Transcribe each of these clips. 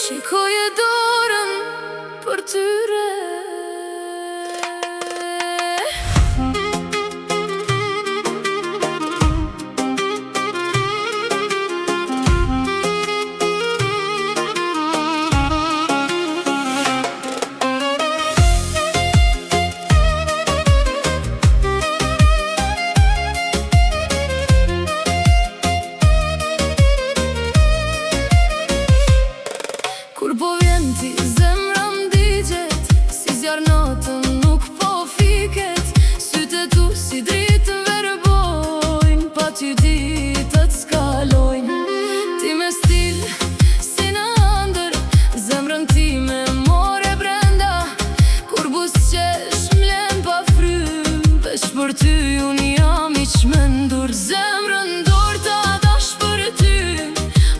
Shikoje dorën për tyre. Kur po vjen ti zemra m'digjet, si zjarë natën nuk po fiket. Sytë tu si dritë verbojnë, pa ty ditët s'kalojnë. Ti me stil, si në andër, zemrën ti me more brenda. Kur busqesh m'len pa frym, veç për ty unë jam i qmendur. Zemrën dorë ta dash për ty,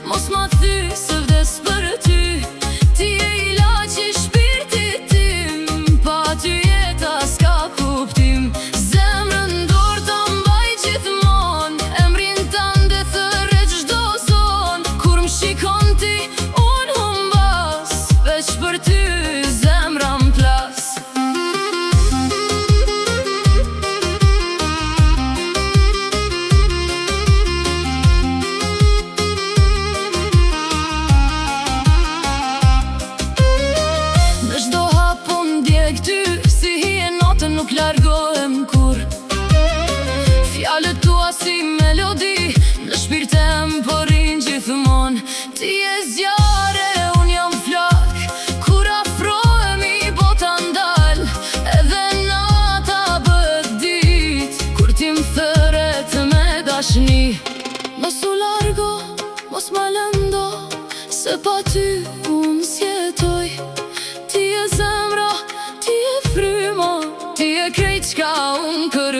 mos ma thy se vdes për ty. Ti e ilaq i shpirtit tim, pa ty jeta s'ka kuptim. Zemrën dorë ta mbaj gjithmon, emrin tande thërre çdo zon. Kur m'shikon ti unë humbas, veç për ty zemra m'plas. Nuk largohem kur fjalët tua si melodi, në shpirtem po rrin gjithmon. Ti e zjarre, unë jam flak, kur afrohemi bota ndal. Edhe nata bëhet dit, kur ti m'thëret me dashni. Mos u largo, mos ma lëndo, se pa ty unë s'jetoj. Ti e zemra, ti e fryma, ti e krejt qka unë kërkoj.